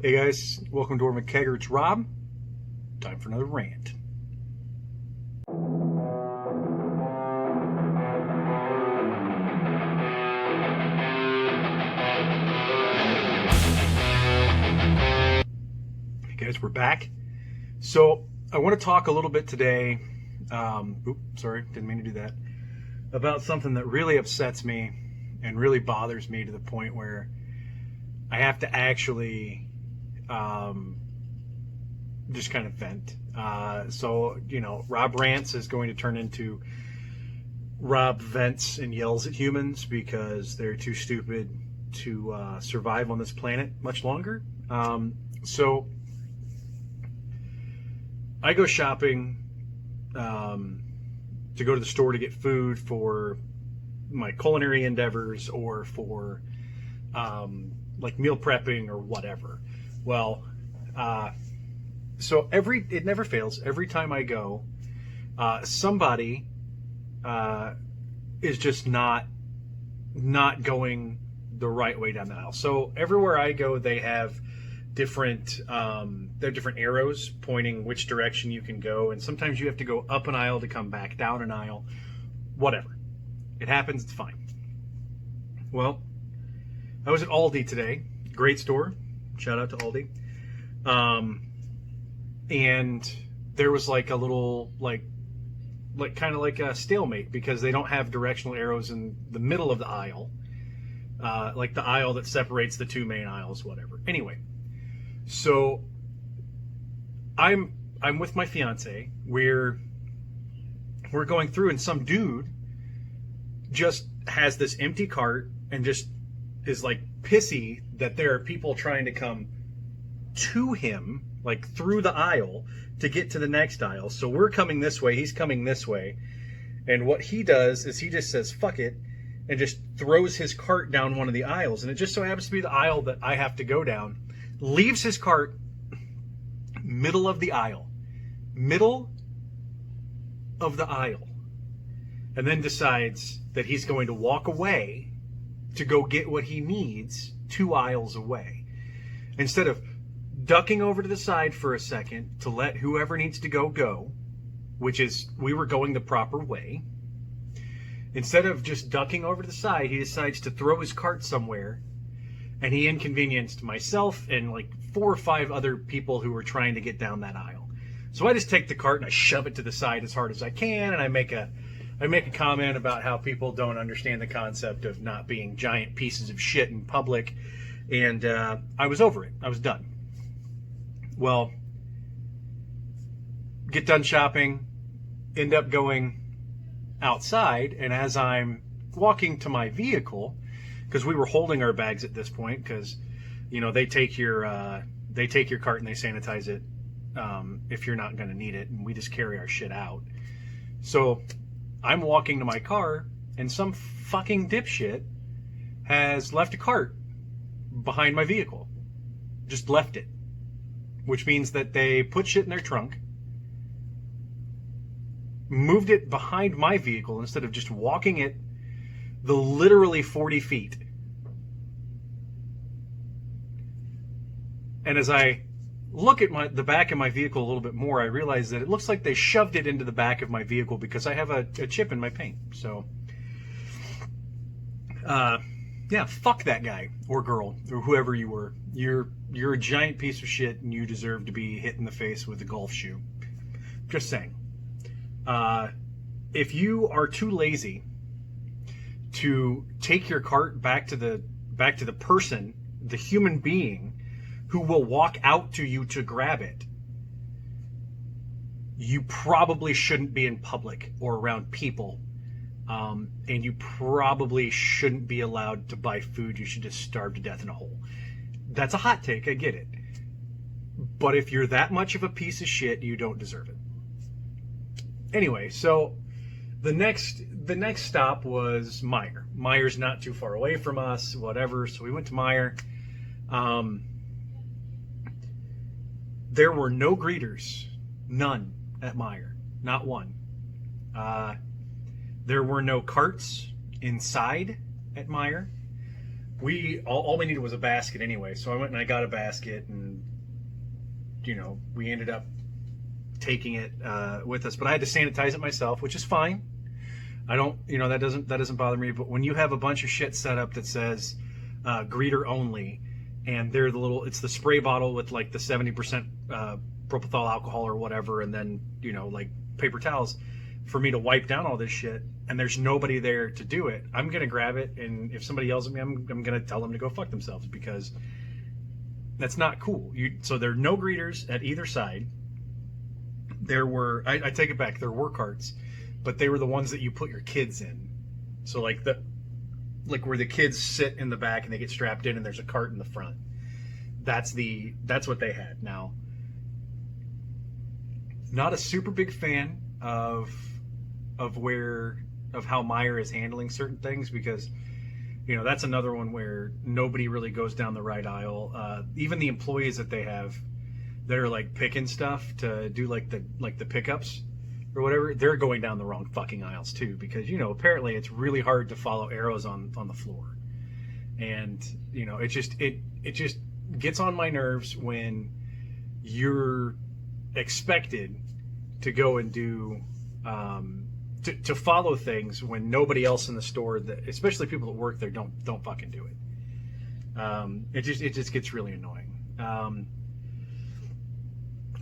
Hey guys, welcome to Dwarvenkegger. It's Rob. Time for another rant. Hey guys, we're back. So I want to talk a little bit today. Sorry, didn't mean to do that. About something that really upsets me and really bothers me to the point where I have to actually just kind of vent. So, Rob Rants is going to turn into Rob Vents and Yells at Humans because they're too stupid to survive on this planet much longer. So, I go shopping to go to the store to get food for my culinary endeavors or for like meal prepping or whatever. Well, so it never fails. Every time I go, somebody is just not going the right way down the aisle. So everywhere I go, they have different arrows pointing which direction you can go, and sometimes you have to go up an aisle to come back down an aisle. Whatever, it happens. It's fine. Well, I was at Aldi today. Great store. Shout out to Aldi. And there was like a little kind of like a stalemate because they don't have directional arrows in the middle of the aisle, like the aisle that separates the two main aisles, whatever. Anyway, so I'm with my fiance. We're going through, and some dude just has this empty cart and just is like pissy that there are people trying to come to him, like through the aisle, to get to the next aisle. So we're coming this way, he's coming this way, and what he does is he just says fuck it and just throws his cart down one of the aisles, and it just so happens to be the aisle that I have to go down. Leaves his cart middle of the aisle, and then decides that he's going to walk away to go get what he needs 2 aisles away. Instead of ducking over to the side for a second to let whoever needs to go, which is, we were going the proper way. Instead of just ducking over to the side, he decides to throw his cart somewhere, and he inconvenienced myself and like 4 or 5 other people who were trying to get down that aisle. So I just take the cart and I shove it to the side as hard as I can, and I make a comment about how people don't understand the concept of not being giant pieces of shit in public, and I was over it. I was done. Well, get done shopping, end up going outside, and as I'm walking to my vehicle, because we were holding our bags at this point, because they take your cart and they sanitize it if you're not going to need it, and we just carry our shit out. So I'm walking to my car, and some fucking dipshit has left a cart behind my vehicle. Just left it. Which means that they put shit in their trunk, moved it behind my vehicle instead of just walking it the literally 40 feet. And as I look at the back of my vehicle a little bit more, I realize that it looks like they shoved it into the back of my vehicle because I have a chip in my paint. So, yeah, fuck that guy or girl or whoever you were. You're a giant piece of shit, and you deserve to be hit in the face with a golf shoe. Just saying. If you are too lazy to take your cart back to the person, the human being who will walk out to you to grab it, you probably shouldn't be in public or around people. And you probably shouldn't be allowed to buy food. You should just starve to death in a hole. That's a hot take, I get it. But if you're that much of a piece of shit, you don't deserve it. Anyway, so the next stop was Meijer. Meijer's not too far away from us, whatever. So we went to Meijer. There were no greeters, none at Meijer, not one. There were no carts inside at Meijer. All we needed was a basket anyway, so I went and I got a basket and we ended up taking it with us, but I had to sanitize it myself, which is fine. I don't, that doesn't bother me. But when you have a bunch of shit set up that says greeter only, and they're it's the spray bottle with like the 70% propofol alcohol or whatever, and then like paper towels for me to wipe down all this shit, and there's nobody there to do it, I'm gonna grab it, and if somebody yells at me, I'm gonna tell them to go fuck themselves, because that's not cool. So there are no greeters at either side. There were, I take it back, there were carts, but they were the ones that you put your kids in. So like where the kids sit in the back and they get strapped in, and there's a cart in the front. That's what they had. Now, not a super big fan of how Meijer is handling certain things, because that's another one where nobody really goes down the right aisle. Even the employees that they have that are like picking stuff to do like the pickups or whatever, they're going down the wrong fucking aisles too, because apparently it's really hard to follow arrows on the floor, and it just gets on my nerves when you're expected to go and do to follow things when nobody else in the store, that especially people that work there, don't fucking do it. It just gets really annoying.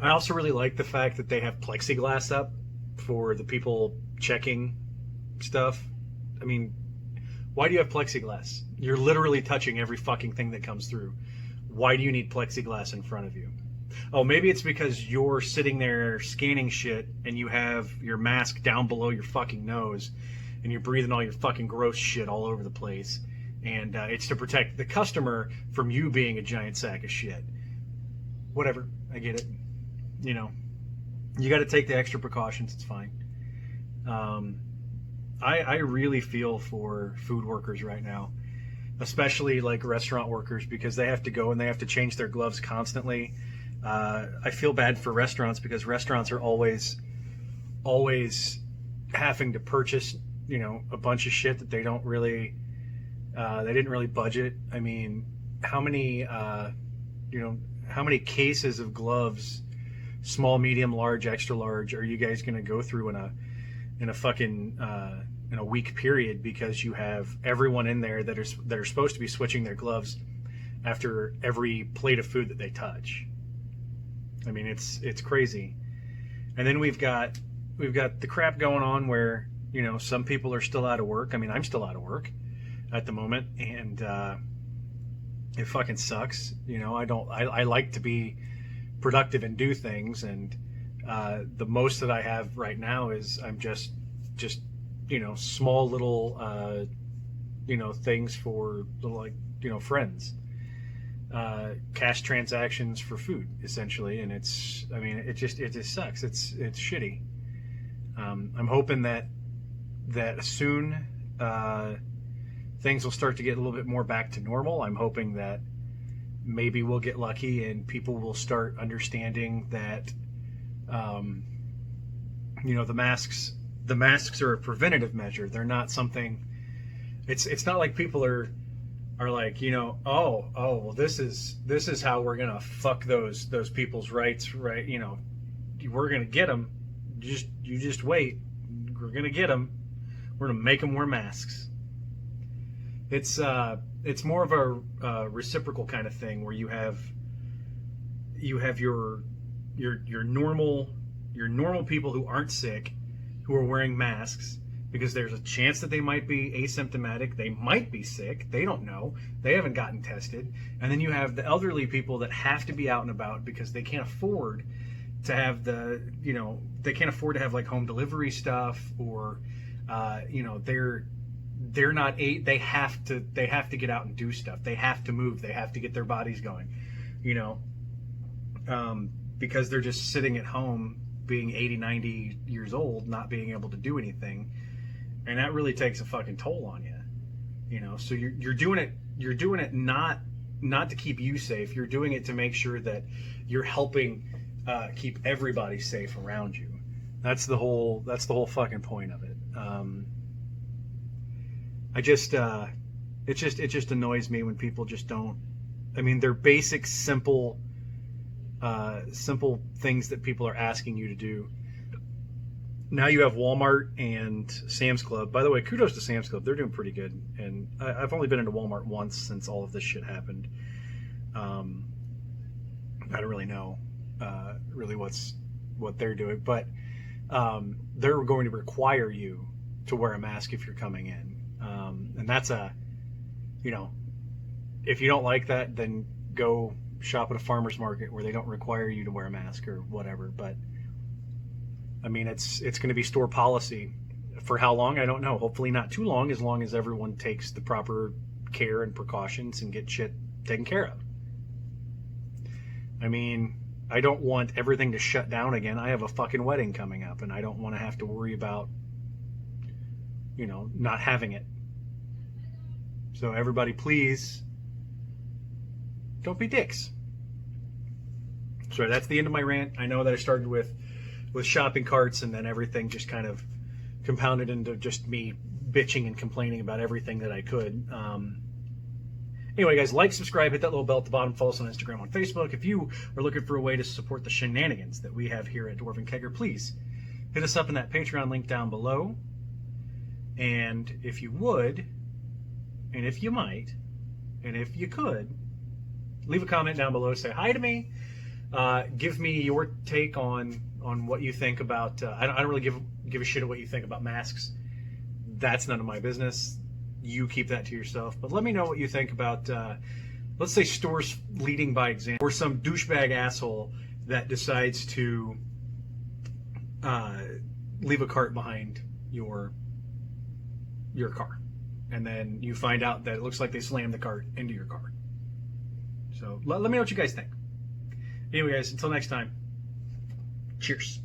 I also really like the fact that they have plexiglass up for the people checking stuff. I mean, why do you have plexiglass? You're literally touching every fucking thing that comes through. Why do you need plexiglass in front of you? Oh, maybe it's because you're sitting there scanning shit and you have your mask down below your fucking nose and you're breathing all your fucking gross shit all over the place. And it's to protect the customer from you being a giant sack of shit. Whatever, I get it. You got to take the extra precautions. It's fine. I really feel for food workers right now, especially like restaurant workers, because they have to go and they have to change their gloves constantly. I feel bad for restaurants, because restaurants are always having to purchase, a bunch of shit that they didn't really budget. I mean, how many cases of gloves, small, medium, large, extra large, are you guys going to go through in a week period, because you have everyone in there that are supposed to be switching their gloves after every plate of food that they touch. I mean, it's crazy. And then we've got the crap going on where some people are still out of work. I mean, I'm still out of work at the moment, and it fucking sucks. I like to be productive and do things, and the most that I have right now is I'm just small little things for little friends, cash transactions for food essentially, and it just sucks. It's shitty. I'm hoping that soon things will start to get a little bit more back to normal. I'm hoping that maybe we'll get lucky and people will start understanding that the masks are a preventative measure. They're not something. It's not like people are like, well, this is how we're gonna fuck those people's rights, right? We're gonna get them. You just wait. We're gonna get them. We're gonna make them wear masks. It's more of a reciprocal kind of thing, where you have your normal people who aren't sick, who are wearing masks because there's a chance that they might be asymptomatic, they might be sick, they don't know, they haven't gotten tested. And then you have the elderly people that have to be out and about because they can't afford to have they can't afford to have like home delivery stuff, or they're not they have to get out and do stuff. They have to move. They have to get their bodies going, because they're just sitting at home being 80, 90 years old, not being able to do anything. And that really takes a fucking toll on you, so you're doing it not to keep you safe. You're doing it to make sure that you're helping keep everybody safe around you. That's the whole fucking point of it. It just annoys me when people just don't. I mean, their basic, simple simple things that people are asking you to do. Now you have Walmart and Sam's Club. By the way, kudos to Sam's Club. They're doing pretty good. And I've only been into Walmart once since all of this shit happened. I don't really know really what they're doing, but they're going to require you to wear a mask if you're coming in. And that's if you don't like that, then go shop at a farmer's market where they don't require you to wear a mask or whatever. But I mean, it's going to be store policy. For how long, I don't know. Hopefully not too long as everyone takes the proper care and precautions and get shit taken care of. I mean, I don't want everything to shut down again. I have a fucking wedding coming up, and I don't want to have to worry about, not having it. So everybody, please, don't be dicks. So that's the end of my rant. I know that I started with shopping carts, and then everything just kind of compounded into just me bitching and complaining about everything that I could. Anyway, guys, like, subscribe, hit that little bell at the bottom, follow us on Instagram, on Facebook. If you are looking for a way to support the shenanigans that we have here at Dwarvenkegger, please hit us up in that Patreon link down below. And if you would, and if you might, and if you could, leave a comment down below, say hi to me, give me your take on what you think about, I don't really give a shit what you think about masks. That's none of my business. You keep that to yourself. But let me know what you think about, let's say, stores leading by example, or some douchebag asshole that decides to leave a cart behind your car, and then you find out that it looks like they slammed the cart into your car. So let me know what you guys think. Anyway, guys, until next time, cheers.